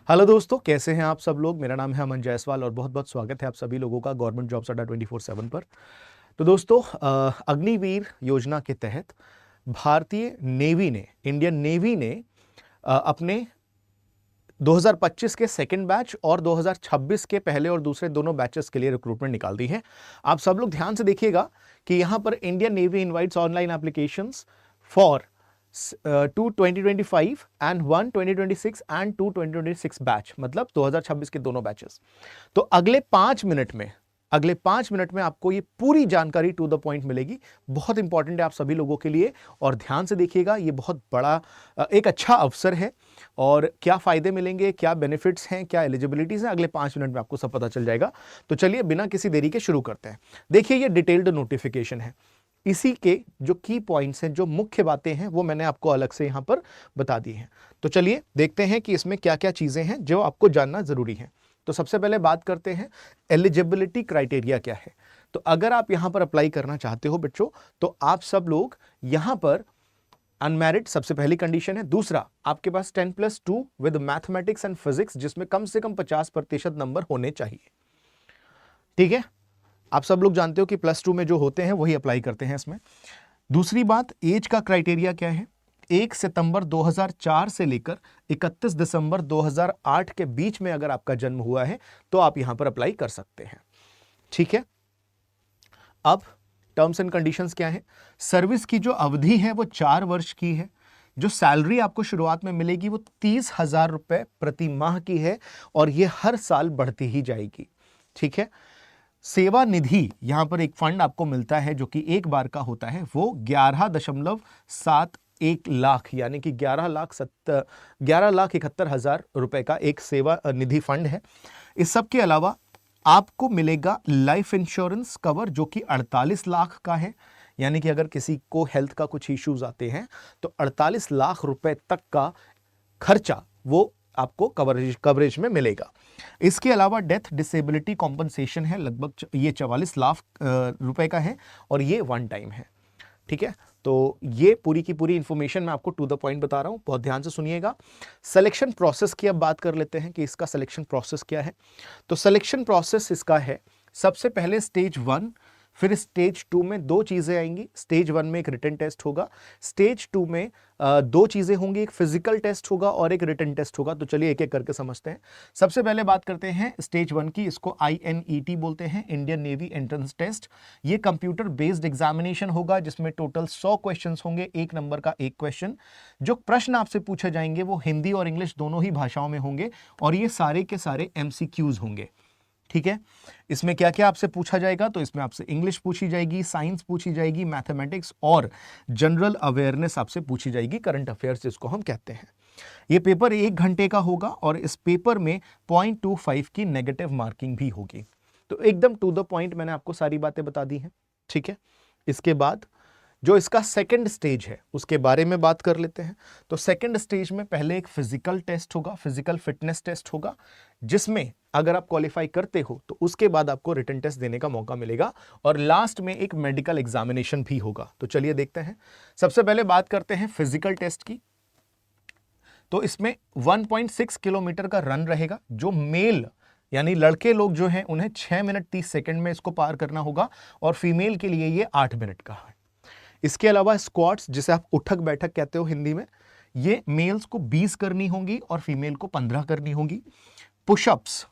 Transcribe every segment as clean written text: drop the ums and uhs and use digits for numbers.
Hello दोस्तों, कैसे हैं आप सब लोग। मेरा नाम है अमन जायसवाल और बहुत बहुत स्वागत है आप सभी लोगों का गवर्नमेंट जॉब्स अड्डा 24/7 पर। तो दोस्तों, अग्निवीर योजना के तहत भारतीय नेवी ने, इंडियन नेवी ने अपने 2025 के सेकंड बैच और 2026 के पहले और दूसरे दोनों बैचेस के लिए रिक्रूटमेंट निकाल दी है। आप सब लोग ध्यान से देखिएगा कि यहां पर Indian navy invites online applications for 2 2025 and 1 2026 and 2 2026 batch, मतलब 2026 के दोनों बैचेस। तो अगले 5 मिनट में आपको ये पूरी जानकारी टू द पॉइंट मिलेगी। बहुत इंपॉर्टेंट है आप सभी लोगों के लिए और ध्यान से देखिएगा। ये बहुत बड़ा एक अच्छा अवसर है और क्या फायदे मिलेंगे, क्या बेनिफिट्स हैं, क्या एलिजिबिलिटीज हैं, अगले 5 मिनट में आपको सब पता चल जाएगा। तो चलिए बिना किसी देरी के शुरू करते हैं। देखिए, ये डिटेल्ड नोटिफिकेशन है। इसी के जो की पॉइंट्स हैं, जो मुख्य बातें हैं, वो मैंने आपको अलग से यहां पर बता दी हैं। तो चलिए देखते हैं कि इसमें क्या क्या चीजें हैं जो आपको जानना जरूरी है। तो सबसे पहले बात करते हैं एलिजिबिलिटी क्राइटेरिया क्या है। तो अगर आप यहां पर अप्लाई करना चाहते हो बच्चों, तो आप सब लोग यहां पर अनमैरिड सबसे पहली कंडीशन है। दूसरा, आपके पास 10+2 विद मैथमेटिक्स एंड फिजिक्स, जिसमें कम से कम 50% नंबर होने चाहिए। ठीक है, आप सब लोग जानते हो कि +2 में जो होते हैं वही अप्लाई करते हैं इसमें। दूसरी बात, एज का क्राइटेरिया क्या है। 1 सितंबर 2004 से लेकर 31 दिसंबर 2008 के बीच में अगर आपका जन्म हुआ है तो आप यहां पर अप्लाई कर सकते हैं। ठीक है, अब टर्म्स एंड कंडीशंस क्या है। सर्विस की जो अवधि है वो 4 वर्ष की है। जो सैलरी आपको शुरुआत में मिलेगी वो 30,000 रुपए प्रति माह की है और ये हर साल बढ़ती ही जाएगी। ठीक है, सेवा निधि, यहां पर एक फंड आपको मिलता है जो कि एक बार का होता है, वो 11.71 लाख यानी कि 11,71,000 रुपए का एक सेवा निधि फंड है। इस सब के अलावा आपको मिलेगा लाइफ इंश्योरेंस कवर जो कि 48 लाख का है। यानी कि अगर किसी को हेल्थ का कुछ इश्यूज आते हैं तो 48 लाख रुपए तक का खर्चा वो आपको कवरेज में मिलेगा। इसके अलावा डेथ डिसेबिलिटी कॉम्पनसेशन है, लगभग ये 44 लाख रुपए का है और ये वन टाइम है। ठीक है, तो ये पूरी की पूरी इंफॉर्मेशन मैं आपको टू द पॉइंट बता रहा हूं, बहुत ध्यान से सुनिएगा। सिलेक्शन प्रोसेस की अब बात कर लेते हैं कि इसका सिलेक्शन प्रोसेस क्या है। तो सिलेक्शन प्रोसेस इसका है, सबसे पहले स्टेज 1, फिर स्टेज 2 में दो चीजें आएंगी। स्टेज 1 में एक रिटन टेस्ट होगा, स्टेज 2 में दो चीजें होंगी, एक फिजिकल टेस्ट होगा और एक रिटन टेस्ट होगा। तो चलिए एक एक करके समझते हैं। सबसे पहले बात करते हैं स्टेज 1 की। इसको INET बोलते हैं, इंडियन नेवी एंट्रेंस टेस्ट। ये कंप्यूटर बेस्ड एग्जामिनेशन होगा जिसमें टोटल 100 क्वेश्चंस होंगे, 1 नंबर का एक क्वेश्चन। जो प्रश्न आपसे पूछे जाएंगे वो हिंदी और इंग्लिश दोनों ही भाषाओं में होंगे और ये सारे के सारे MCQs होंगे। ठीक है, इसमें क्या क्या आपसे पूछा जाएगा, तो इसमें आपसे इंग्लिश पूछी जाएगी, साइंस पूछी जाएगी, मैथमेटिक्स और जनरल अवेयरनेस आपसे पूछी जाएगी, करंट अफेयर्स जिसको हम कहते हैं। ये पेपर 1 घंटे का होगा और इस पेपर में 0.25 की नेगेटिव मार्किंग भी होगी। तो एकदम टू द पॉइंट मैंने आपको सारी बातें बता दी हैं। ठीक है, इसके बाद जो इसका सेकंड स्टेज है उसके बारे में बात कर लेते हैं। तो सेकंड स्टेज में पहले एक फिजिकल टेस्ट होगा, फिजिकल फिटनेस टेस्ट होगा, जिसमें अगर आप क्वालिफाई करते हो तो उसके बाद आपको रिटन टेस्ट देने का मौका मिलेगा और लास्ट में एक मेडिकल एग्जामिनेशन भी होगा। तो चलिए देखते हैं। सबसे पहले बात करते हैं फिजिकल टेस्ट की। तो इसमें 1.6 किलोमीटर का रन रहेगा। जो मेल यानी लड़के लोग जो हैं उन्हें 6 मिनट 30 सेकंड में इसको पार करना होगा और फीमेल के लिए ये 8 मिनट का है। इसके अलावा स्क्वाट्स, जिसे आप उठक बैठक कहते हो हिंदी में, ये मेल्स को 20 करनी होंगी और फीमेल को 15 करनी होंगी। पुशअप्स,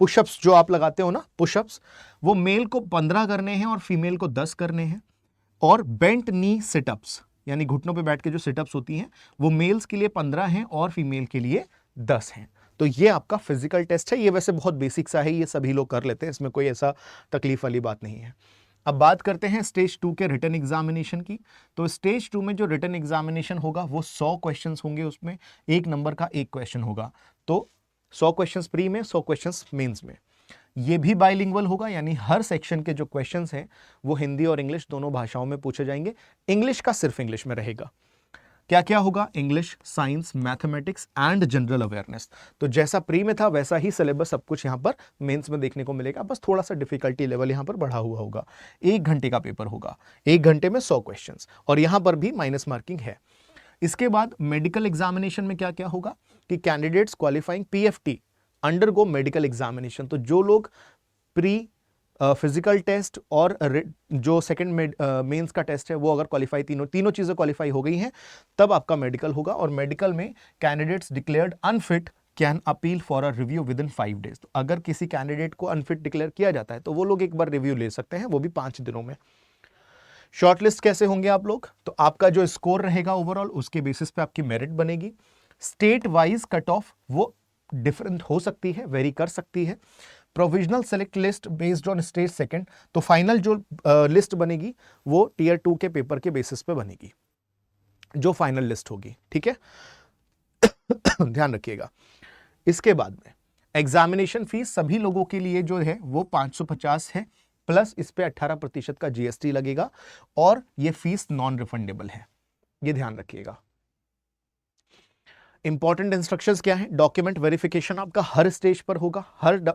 पुशअप्स जो आप लगाते हो ना, पुशअप्स, वो मेल को 15 करने हैं और फीमेल को 10 करने हैं। और बेंट नी सिटअप्स यानी घुटनों पे बैठ के जो सिटअप्स होती हैं वो मेल्स के लिए 15 हैं और फीमेल के लिए 10 हैं। तो ये आपका फिजिकल टेस्ट है। ये वैसे बहुत बेसिक सा है, ये सभी लोग कर लेते हैं, इसमें कोई ऐसा तकलीफ वाली बात नहीं है। अब बात करते हैं स्टेज 2 के रिटन एग्जामिनेशन की। तो स्टेज 2 में जो रिटन एग्जामिनेशन होगा वो 100 क्वेश्चंस होंगे, उसमें 1 नंबर का एक क्वेश्चन होगा। तो 100 क्वेश्चंस प्री में, 100 क्वेश्चंस मेंस में। ये भी बाइलिंगुअल होगा, यानी हर सेक्शन के जो क्वेश्चंस हैं वो हिंदी और इंग्लिश दोनों भाषाओं में पूछे जाएंगे। इंग्लिश का सिर्फ इंग्लिश में रहेगा। क्या क्या होगा? English, science, mathematics and general awareness. तो जैसा प्री में था वैसा ही सिलेबस सब कुछ यहां पर मेंस में देखने को मिलेगा, बस थोड़ा सा डिफिकल्टी लेवल यहां पर बढ़ा हुआ होगा। 1 घंटे का पेपर होगा, 1 घंटे में 100 क्वेश्चंस और यहां पर भी माइनस मार्किंग है। इसके बाद मेडिकल एग्जामिनेशन में क्या क्या होगा कि candidates qualifying PFT undergo medical examination. तो जो लोग प्री फिजिकल टेस्ट और जो सेकंड मेंस का टेस्ट है वो अगर क्वालिफाई तीनों चीजें क्वालिफाई हो गई हैं तब आपका मेडिकल होगा। और मेडिकल में candidates declared unfit can appeal for a review with in 5 days. तो अगर किसी कैंडिडेट को अनफिट डिक्लेयर किया जाता है तो वो लोग एक बार रिव्यू ले सकते हैं, वो भी 5 दिनों में। शॉर्टलिस्ट कैसे होंगे आप लोग, तो आपका जो स्कोर रहेगा ओवरऑल उसके बेसिस पे आपकी मेरिट बनेगी। स्टेट वाइज कट ऑफ वो डिफरेंट हो सकती है, वेरी कर सकती है। Provisional select list based on state second, तो फाइनल जो लिस्ट बनेगी वो टीयर 2 के पेपर के बेसिस पे बनेगी, जो फाइनल लिस्ट होगी, ठीक है। ध्यान रखिएगा। इसके बाद में एग्जामिनेशन फीस सभी लोगों के लिए जो है वो 550 है, प्लस इस पे 18% का जीएसटी लगेगा और ये फीस नॉन रिफंडेबल है, ये ध्यान रखिएगा। इंपॉर्टेंट इंस्ट्रक्शंस क्या है, डॉक्यूमेंट वेरिफिकेशन आपका हर स्टेज पर होगा,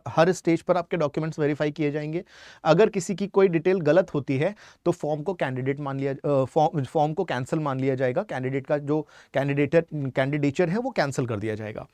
हर स्टेज पर आपके डॉक्यूमेंट्स वेरीफाई किए जाएंगे। अगर किसी की कोई डिटेल गलत होती है तो फॉर्म को कैंडिडेट मान लिया फॉर्म को कैंसिल मान लिया जाएगा, कैंडिडेट का जो कैंडिडेचर है वो कैंसिल कर दिया जाएगा,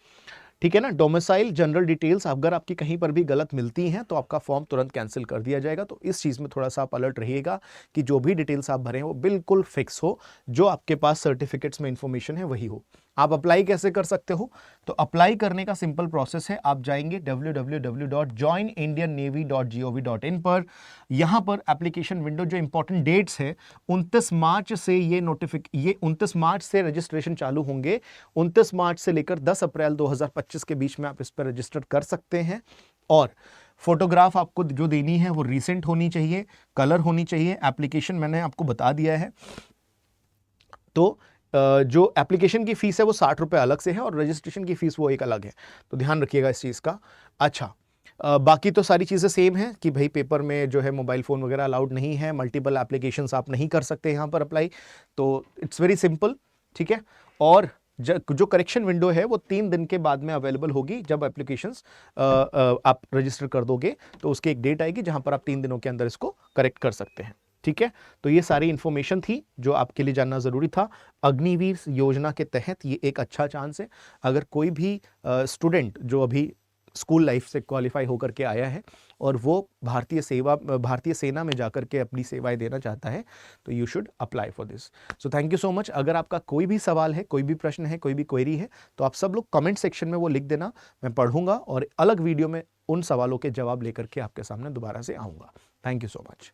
ठीक है ना। डोमिसाइल जनरल डिटेल्स अगर आपकी कहीं पर भी गलत मिलती हैं तो आपका फॉर्म तुरंत कैंसिल कर दिया जाएगा। तो इस चीज़ में थोड़ा सा आप अलर्ट रहिएगा कि जो भी डिटेल्स आप भरें वो बिल्कुल फिक्स हो, जो आपके पास सर्टिफिकेट्स में इंफॉर्मेशन है वही हो। आप अप्लाई कैसे कर सकते हो, तो अप्लाई करने का सिंपल प्रोसेस है, आप जाएंगे www.joinindiannavy.gov.in पर। यहाँ पर एप्लीकेशन विंडो जो इंपॉर्टेंट डेट्स है 29 मार्च से ये 29 मार्च से रजिस्ट्रेशन चालू होंगे, 29 मार्च से लेकर 10 अप्रैल 2025 के बीच में आप इस पर रजिस्टर कर सकते हैं। और फोटोग्राफ आपको जो देनी है वो रीसेंट होनी चाहिए, कलर होनी चाहिए। एप्लीकेशन मैंने आपको बता दिया है। तो जो एप्लीकेशन की फीस है वो 60 रुपये अलग से है और रजिस्ट्रेशन की फीस वो एक अलग है, तो ध्यान रखिएगा इस चीज़ का। अच्छा, बाकी तो सारी चीज़ें सेम हैं कि भाई पेपर में जो है मोबाइल फ़ोन वगैरह अलाउड नहीं है, मल्टीपल एप्लीकेशंस आप नहीं कर सकते यहाँ पर अप्लाई, तो इट्स वेरी सिंपल, ठीक है। और जो करेक्शन विंडो है वो 3 दिन के बाद में अवेलेबल होगी। जब एप्लीकेशंस आप रजिस्टर कर दोगे तो उसकी एक डेट आएगी जहां पर आप 3 दिनों के अंदर इसको करेक्ट कर सकते हैं, ठीक है। तो ये सारी इंफॉर्मेशन थी जो आपके लिए जानना जरूरी था। अग्निवीर योजना के तहत ये एक अच्छा चांस है। अगर कोई भी स्टूडेंट जो अभी स्कूल लाइफ से क्वालिफाई होकर के आया है और वो भारतीय सेना में जाकर के अपनी सेवाएं देना चाहता है तो you should apply for this. So thank you so much. अगर आपका कोई भी सवाल है, कोई भी प्रश्न है, कोई भी क्वेरी है तो आप सब लोग कमेंट सेक्शन में वो लिख देना, मैं पढ़ूंगा और अलग वीडियो में उन सवालों के जवाब लेकर के आपके सामने दोबारा से आऊँगा। Thank you so much.